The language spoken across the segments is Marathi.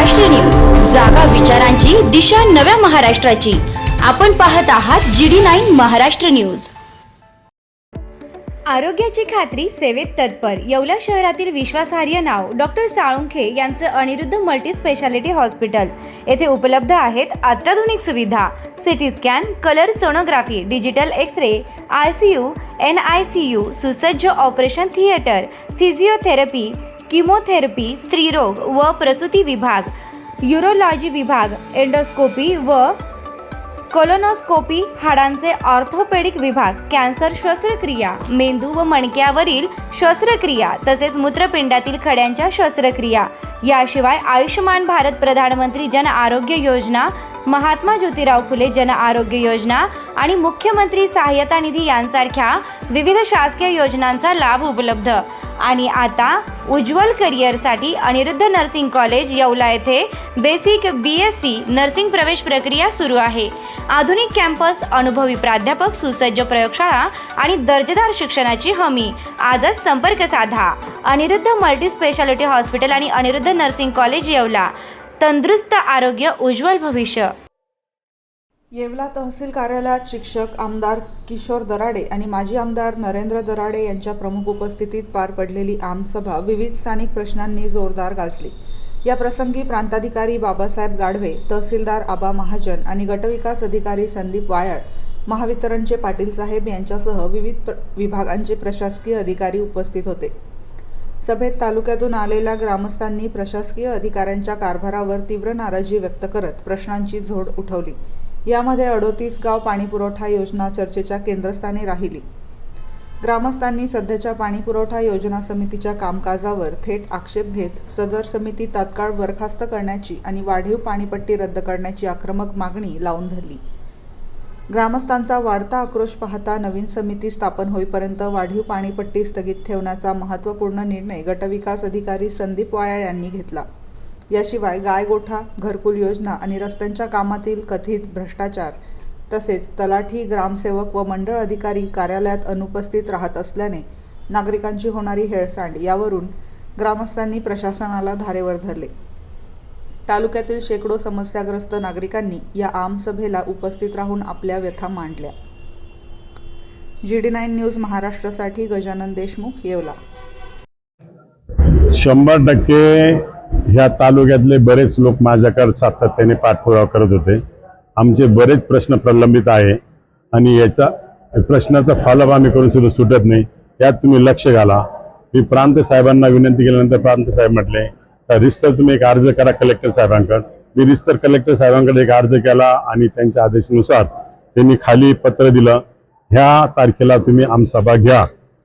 महाराष्ट्र न्यूज, जागा विचारांची, दिशा नव्या महाराष्ट्राची। आपण पाहत आहात GD9 महाराष्ट्र न्यूज। आरोग्याची खात्री, सेवेत तत्पर येवला शहरातील विश्वासार्ह नाव डॉक्टर साळुंखे यांचं अनिरुद्ध मल्टी स्पेशालिटी हॉस्पिटल येथे उपलब्ध आहेत अत्याधुनिक सुविधा, CT scan, colour sonography, digital X-ray, ICU, NICU, सुसज्ज ऑपरेशन थिएटर, फिजिओथेरपी, किमोथेरपी, स्त्रीरोग व प्रसूती विभाग, यूरोलॉजी विभाग, एंडोस्कोपी व कोलोनोस्कोपी, हाडांचे ऑर्थोपेडिक विभाग, कॅन्सर शस्त्रक्रिया, मेंदू व मणक्यावरील शस्त्रक्रिया तसेच मूत्रपिंडातील खड्यांच्या शस्त्रक्रिया, याशिवाय आयुष्यमान भारत प्रधानमंत्री जन आरोग्य योजना, महात्मा ज्योतिराव फुले जन आरोग्य योजना आणि मुख्यमंत्री सहायता निधी यांसारख्या विविध शासकीय योजनांचा लाभ उपलब्ध। आणि आता उज्ज्वल करिअरसाठी अनिरुद्ध नर्सिंग कॉलेज येवला येथे बेसिक BSc नर्सिंग प्रवेश प्रक्रिया सुरू आहे। आधुनिक कॅम्पस, अनुभवी प्राध्यापक, सुसज्ज प्रयोगशाळा आणि दर्जेदार शिक्षणाची हमी। आजच संपर्क साधा। अनिरुद्ध मल्टी स्पेशालिटी हॉस्पिटल आणि अनिरुद्ध नर्सिंग कॉलेज येवला। तंदुरुस्त आरोग्य, उज्ज्वल भविष्य। येवला तहसील कार्यालयात शिक्षक आमदार किशोर दराडे आणि माजी आमदार नरेंद्र दराडे यांच्या प्रमुख उपस्थितीत पार पडलेली आमसभा विविध स्थानिक प्रश्नांनी जोरदार गाजली। या प्रसंगी प्रांताधिकारी बाबासाहेब गाढवे, तहसीलदार आबा महाजन आणि गटविकास अधिकारी संदीप वायाळ, महावितरणचे पाटील साहेब यांच्यासह विविध विभागांचे प्रशासकीय अधिकारी उपस्थित होते। सभेत तालुक्यातून आलेल्या ग्रामस्थांनी प्रशासकीय अधिकाऱ्यांच्या कारभारावर तीव्र नाराजी व्यक्त करत प्रश्नांची झोड उठवली। यामध्ये 38 गाव पाणीपुरवठा योजना चर्चेच्या केंद्रस्थानी राहिली। ग्रामस्थांनी सध्याच्या पाणीपुरवठा योजना समितीच्या कामकाजावर थेट आक्षेप घेत सदर समिती तात्काळ बरखास्त करण्याची आणि वाढीव पाणीपट्टी रद्द करण्याची आक्रमक मागणी लावून धरली। ग्रामस्थांचा वाढता आक्रोश पाहता नवीन समिती स्थापन होईपर्यंत वाढीव पाणीपट्टी स्थगित ठेवण्याचा महत्त्वपूर्ण निर्णय गटविकास अधिकारी संदीप वायाळ यांनी घेतला। याशिवाय गायगोठा, घरकुल योजना आणि रस्त्यांच्या कामातील कथित भ्रष्टाचार तसेच तलाठी, ग्रामसेवक व मंडळ अधिकारी कार्यालयात अनुपस्थित राहत असल्याने नागरिकांची होणारी हेळसांड यावरून ग्रामस्थांनी प्रशासनाला धारेवर धरले। तालुक्यातील शेकडो समस्याग्रस्त नागरिकांनी या आमसभेला उपस्थित राहून आपल्या व्यथा मांडल्या। GD9 न्यूज महाराष्ट्रासाठी गजानन देशमुख, येवला। 100% ह्या तालुक्यातले बरेच लोक माझ्याकडे सातत्याने पाठपुरावा करत होते। आमचे बरेच प्रश्न प्रलंबित आहे आणि याचा प्रश्नाचा फॉलोअप आम्ही करून सुद्धा सुटत नाही। यात तुम्ही लक्ष घाला। मी प्रांत साहेबांना विनंती केल्यानंतर प्रांत साहेब म्हटले तर रिस्तर तुम्ही एक अर्ज करा कलेक्टर साहेबांकडे। मी रिस्तर कलेक्टर साहेबांकडे एक अर्ज केला आणि त्यांच्या आदेशानुसार त्यांनी खाली पत्र दिलं, ह्या तारखेला तुम्ही आमसभा घ्या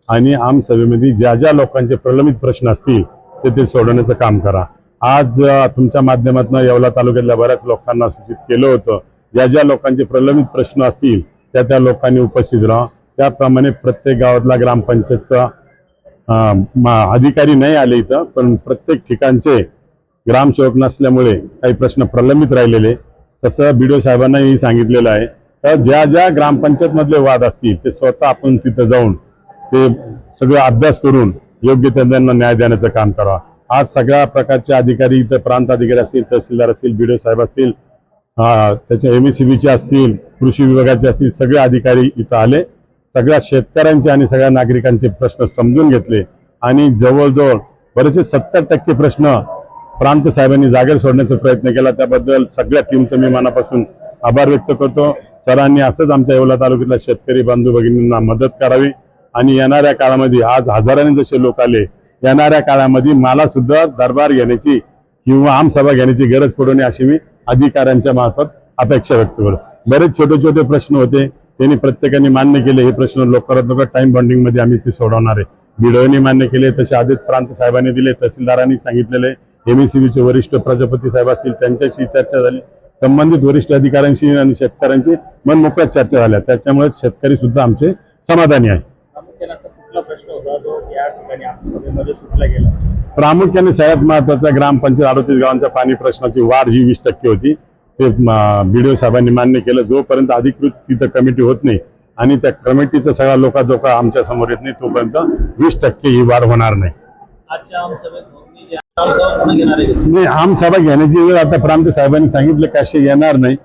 आणि आमसभेमध्ये ज्या ज्या लोकांचे प्रलंबित प्रश्न असतील ते सोडवण्याचं काम करा। आज तुमच्या माध्यमातून येवला तालुक्यातल्या बऱ्याच लोकांना सूचित केलं होतं, ज्या ज्या लोकांचे प्रलंबित प्रश्न असतील त्या लोकांनी उपस्थित राहा। त्याप्रमाणे प्रत्येक गावातला ग्रामपंचायतचा अधिकारी नाही आले इथं, पण प्रत्येक ठिकाणचे ग्रामसेवक नसल्यामुळे काही प्रश्न प्रलंबित राहिलेले, तसं BDO साहेबांनाही सांगितलेलं आहे। तर ज्या ज्या ग्रामपंचायत मधले वाद असतील ते स्वतः आपण तिथं जाऊन ते सगळं अभ्यास करून योग्य त्यांना न्याय देण्याचं काम करावं। आज सगळ्या प्रकारचे अधिकारी इथं प्रांत अधिकारी असतील, तहसीलदार असतील, BDO साहेब असतील, त्याच्या MECBचे असतील, कृषी विभागाचे असतील, सगळे अधिकारी इथं आले। सगळ्या शेतकऱ्यांचे आणि सगळ्या नागरिकांचे प्रश्न समजून घेतले आणि जवळजवळ बरेचसे 70% प्रश्न प्रांत साहेबांनी जागेवर सोडण्याचा प्रयत्न केला। त्याबद्दल सगळ्या टीमचं मी मनापासून आभार व्यक्त करतो। सरांनी असंच आमच्या येवला तालुक्यातल्या शेतकरी बांधव भगिनींना मदत करावी आणि येणाऱ्या काळामध्ये आज हजारांनी जसे लोक आले, येणाऱ्या काळामध्ये मला सुद्धा दरबार घेण्याची किंवा आमसभा घेण्याची गरज पडू नये अशी मी अधिकाऱ्यांच्या मार्फत अपेक्षा व्यक्त करतो। बरेच छोटे छोटे प्रश्न होते, त्यांनी प्रत्येकाने मान्य केले। हे प्रश्न लवकरात टाइम बॉन्डिंग मध्ये आम्ही ते सोडवणार आहे। BDOने मान्य केले, तसे आदेश प्रांत साहेबांनी दिले, तहसीलदारांनी सांगितलेले, MECBचे वरिष्ठ प्रजापती साहेब असतील त्यांच्याशी चर्चा झाली, संबंधित वरिष्ठ अधिकाऱ्यांशी आणि शेतकऱ्यांची मनमोकळ्या चर्चा झाल्या। त्याच्यामुळे शेतकरी सुद्धा आमचे समाधानी आहे। प्रामुख्याने सगळ्यात महत्वाचा ग्रामपंचायत 38 गावांच्या पाणी प्रश्नाची वाढ जी 20% होती ते BDO साहेबांनी मान्य केलं। जोपर्यंत अधिकृत तिथं कमिटी होत नाही आणि त्या कमिटीचा सगळा लोकांजोका आमच्या समोर येत नाही तोपर्यंत 20% ही वाढ होणार नाही। आमसभा पुन्हा घेणार आहे? नाही, आमसभा घेण्याची वेळ आता प्रांत साहेबांनी सांगितलं की असे येणार नाही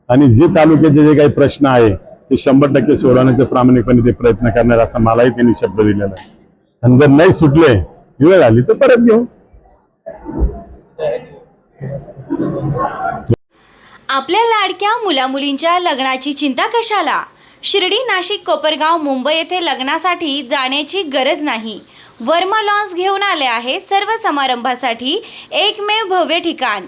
आणि जे तालुक्याचे जे काही प्रश्न आहे ते 100% सोडवण्याचे प्रामाणिकपणे ते प्रयत्न करणार असा मलाही त्यांनी शब्द दिलेला आहे. आणि जर नाही सुटले, वेळ आली तर परत घेऊ. आपल्या लाडक्या मुलामुलींच्या लग्नाची चिंता कशाला? शिर्डी, नाशिक, कोपरगाव, मुंबई येथे लग्नासाठी जाण्याची गरज नाही. वर्मा लॉन्स घेऊन आले आहे सर्व समारंभासाठी एकमेव भव्य ठिकाण.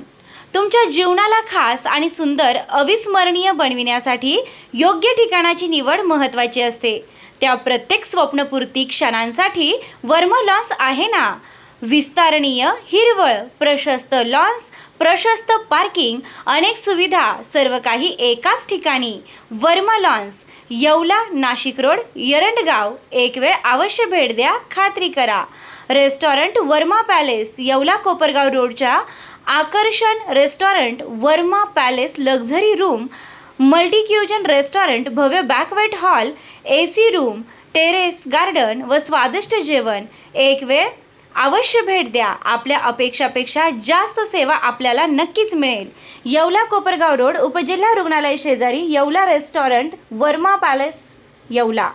तुमच्या जीवनाला खास आणि सुंदर अविस्मरणीय बनविण्यासाठी योग्य ठिकाणाची निवड महत्त्वाची असते. त्या प्रत्येक स्वप्नपूर्ती क्षणांसाठी वर्मा लॉन्स आहे ना. विस्तारणीय, हिरवळ, प्रशस्त लॉन्स, प्रशस्त पार्किंग, अनेक सुविधा, सर्व काही एकाच ठिकाणी. Verma lawns, Yeola, Nashik road, Erandgaon. एक वेळ अवश्य भेट द्या, खात्री करा. रेस्टॉरंट वर्मा पॅलेस, येवला, कोपरगाव रोडच्या आकर्षण restaurant Verma palace, luxury room, multicuisine restaurant, भव्य banquet hall, AC room, terrace garden व स्वादिष्ट जेवण. एक वेळ अवश्य भेट द्या. आपल्या अपेक्षापेक्षा जास्त सेवा आपल्याला नक्कीच मिळेल. येवला, कोपरगाव रोड, उपजिल्हा रुग्णालय शेजारी, येवला रेस्टॉरंट वर्मा पॅलेस, येवला.